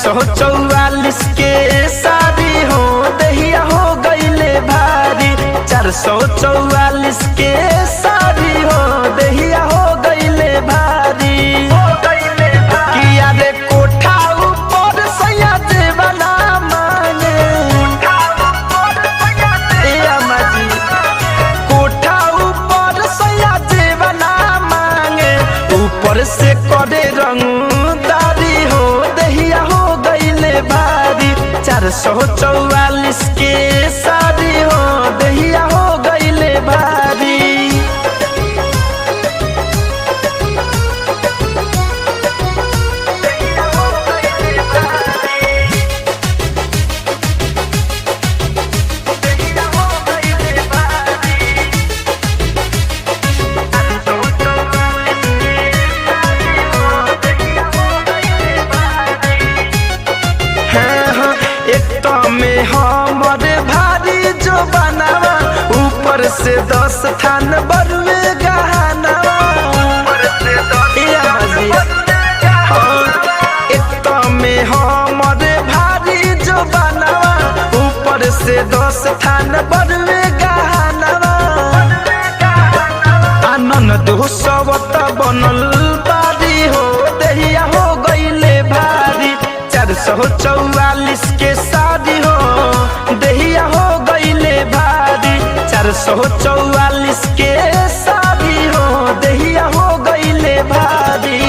444 के शादी हो दहिया हो गईले भारी। 444 के शादी हो दहिया हो गईले भारी। किया रे कोठा ऊपर सैया देवना मांगे ए अम्मा जी। कोठा ऊपर सैया देवना मांगे ऊपर से करे रंगदारी हो दहिया हो गईले भारी। 444 के शादी हो दहिया हो गईले भारी। में हमर भारी जो बनावा ऊपर से 10 थान बरुए गहनावा। में हमर भारी जो बनावा ऊपर से 10 थान बरुए गहनावा। आनंद दोसवत बनल बारी हो दहिया हो गईले भारी। 444 के शादी हो दहिया हो गईले भारी। 444 के शादी हो दहिया हो गईले भारी।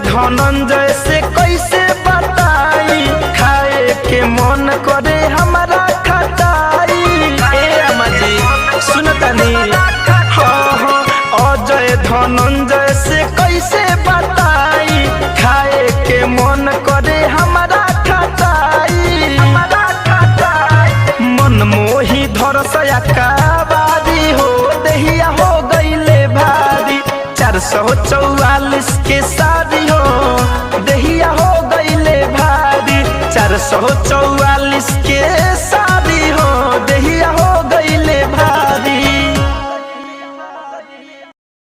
धनंजय से कैसे बताई खाए के मन करे हमारा खटाई। ए अम्मा जी सुनतनी अजय धनंजय से कैसे बताई खाए के मन करे हमारा खटाई। मन मोही धरसया काबारी हो दहिया हो गईले भारी। 444 के शादी हो दहिया हो गईले भारी। 444